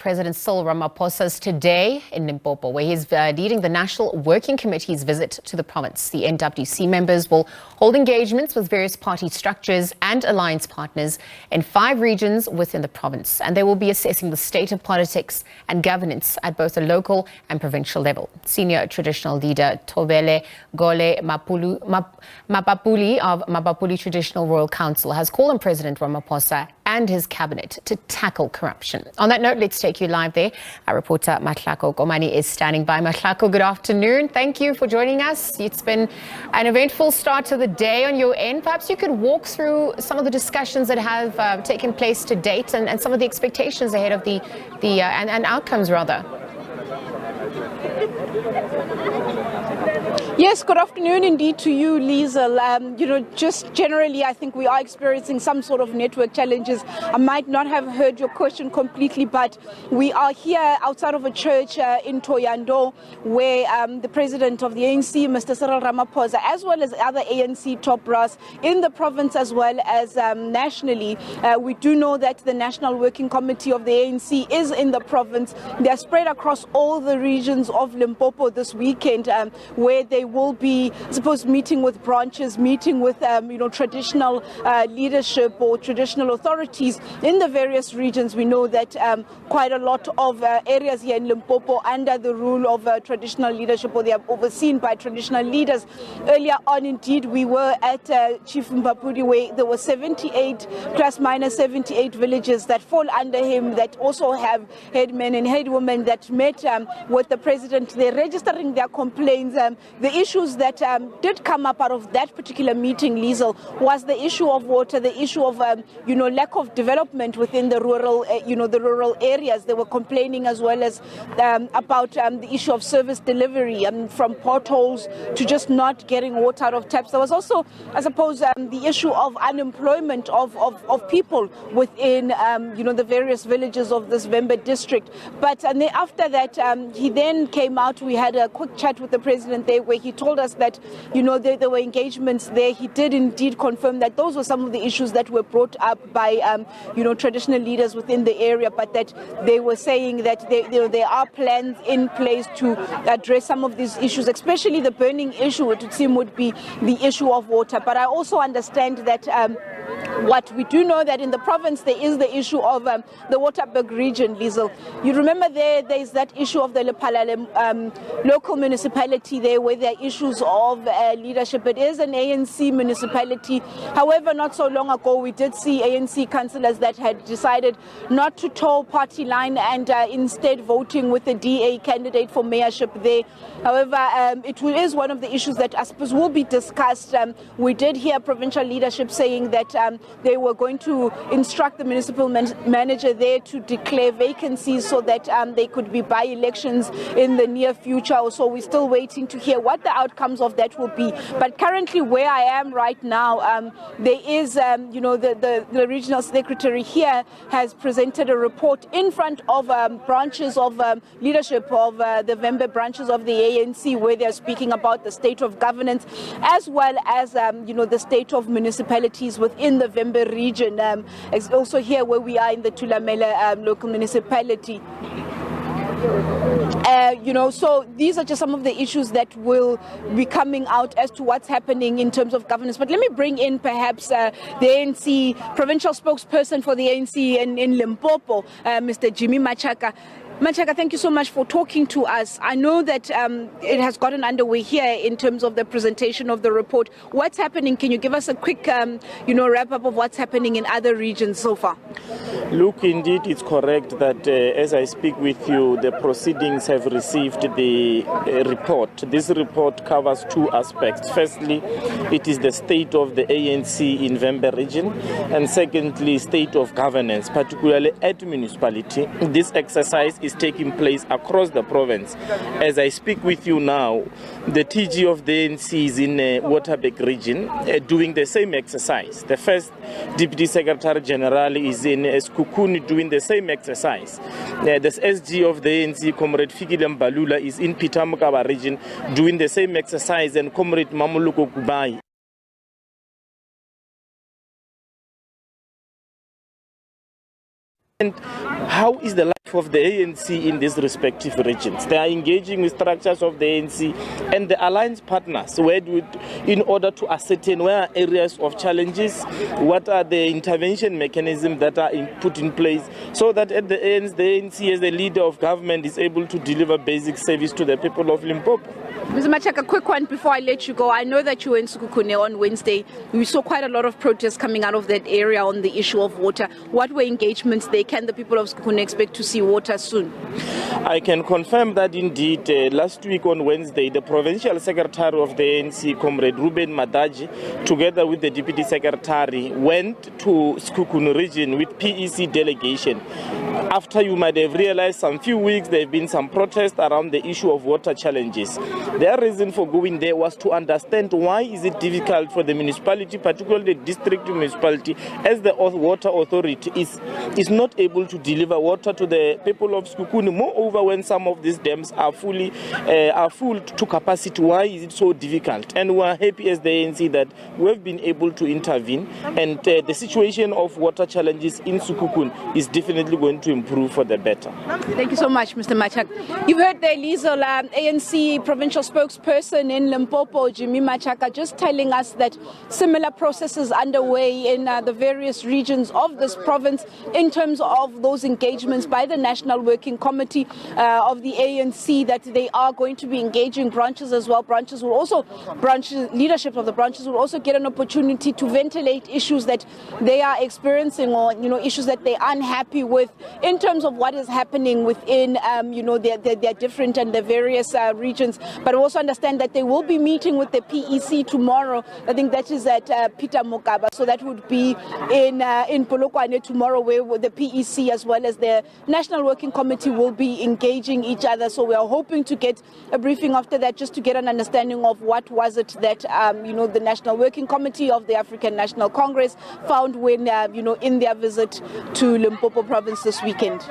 President Cyril Ramaphosa's today in Limpopo, where he's leading the National Working Committee's visit to the province. The NWC members will hold engagements with various party structures and alliance partners in 5 regions within the province, and they will be assessing the state of politics and governance at both the local and provincial level. Senior traditional leader Thovhele Gole Mphaphuli of Mphapuli Traditional Royal Council has called on President Ramaphosa and his cabinet to tackle corruption. On that note, let's take you live there. Our reporter Mahlako Komani is standing by. Mahlako, good afternoon. Thank you for joining us. It's been an eventful start to the day on your end. Perhaps you could walk through some of the discussions that have taken place to date and some of the expectations ahead of and outcomes rather. Yes, good afternoon indeed to you, Liesl. Just generally, I think we are experiencing some sort of network challenges. I might not have heard your question completely, but we are here outside of a church in Thohoyandou, where the president of the ANC, Mr. Cyril Ramaphosa, as well as other ANC top brass in the province as well as nationally. We do know that the National Working Committee of the ANC is in the province. They are spread across all the regions of Limpopo this weekend, where they will be, I suppose, meeting with branches, meeting with, traditional leadership or traditional authorities in the various regions. We know that quite a lot of areas here in Limpopo under the rule of traditional leadership, or they are overseen by traditional leaders. Earlier on, indeed, we were at Chief Mphapuli, where there were 78 plus minus 78 villages that fall under him, that also have headmen and headwomen that met with the president. They're registering their complaints. The issues that did come up out of that particular meeting, Liesl, was the issue of water, the issue of lack of development within the rural, the rural areas. They were complaining as well as about the issue of service delivery, from potholes to just not getting water out of taps. There was also, I suppose, the issue of unemployment of people within the various villages of this Vembe district. But after that, he then came out. We had a quick chat with the president there, where he told us that there were engagements there. He did indeed confirm that those were some of the issues that were brought up by traditional leaders within the area, but that they were saying that there are plans in place to address some of these issues, especially the burning issue. It would seem would be the issue of water. But I also understand that what we do know that in the province there is the issue of the Waterberg region, Liesl. You remember there is that issue of the Lephalale local municipality there, where there are issues of leadership. It is an ANC municipality. However, not so long ago we did see ANC councillors that had decided not to toe party line and instead voting with the DA candidate for mayorship there. However, it is one of the issues that I suppose will be discussed. We did hear provincial leadership saying that they were going to instruct the municipal manager there to declare vacancies so that they could be by-elections in the near future. So we're still waiting to hear what the outcomes of that will be. But currently where I am right now, there is, the regional secretary here has presented a report in front of branches of leadership of the Vembe branches of the ANC, where they're speaking about the state of governance as well as, the state of municipalities within the Vembe region. It's also here where we are in the Thulamela local municipality. So these are just some of the issues that will be coming out as to what's happening in terms of governance. But let me bring in perhaps the ANC provincial spokesperson for the ANC in Limpopo, Mr. Jimmy Machaka. Machaka, thank you so much for talking to us. I know that it has gotten underway here in terms of the presentation of the report. What's happening? Can you give us a quick, wrap up of what's happening in other regions so far? Look, indeed, it's correct that as I speak with you, the proceedings have received the report. This report covers 2 aspects. Firstly, it is the state of the ANC in Vembe region, and secondly, state of governance, particularly at municipality. This exercise is taking place across the province. As I speak with you now, the TG of the ANC is in Waterberg region doing the same exercise. The first Deputy Secretary General is in Skukuni doing the same exercise. The SG of the ANC, Comrade Fikile Mbalula, is in Pitamukaba region doing the same exercise, and Comrade Mamuluko Kubai. And how is the of the ANC in these respective regions. They are engaging with structures of the ANC and the alliance partners in order to ascertain where are areas of challenges, what are the intervention mechanisms that are put in place, so that at the end, the ANC as the leader of government is able to deliver basic service to the people of Limpopo. Mr. Machaka, a quick one before I let you go. I know that you were in Sekhukhune on Wednesday. We saw quite a lot of protests coming out of that area on the issue of water. What were engagements there? Can the people of Sekhukhune expect to see water soon? I can confirm that indeed last week on Wednesday, the provincial secretary of the ANC, Comrade Ruben Madaji, together with the deputy secretary, went to Sekhukhune region with PEC delegation. After you might have realized some few weeks there have been some protests around the issue of water challenges. Their reason for going there was to understand why is it difficult for the municipality, particularly the district municipality, as the water authority is not able to deliver water to the people of Sekhukhune. Moreover, when some of these dams are full to capacity, why is it so difficult? And we are happy as the ANC that we have been able to intervene, and the situation of water challenges in Sekhukhune is definitely going to improve for the better. Thank you so much, Mr. Machak. You've heard there Liesel, ANC provincial spokesperson in Limpopo, Jimmy Machaka, just telling us that similar processes underway in the various regions of this province in terms of those engagements by the National Working Committee of the ANC, that they are going to be engaging branches as well. Leadership of the branches will also get an opportunity to ventilate issues that they are experiencing, or issues that they are unhappy with in terms of what is happening within their different and the various regions. But also understand that they will be meeting with the PEC tomorrow. I think that is at Peter Mokaba. So that would be in Polokwane tomorrow, where the PEC as well as the National Working Committee will be engaging each other. So we are hoping to get a briefing after that, just to get an understanding of what was it that the National Working Committee of the African National Congress found when in their visit to Limpopo province this weekend.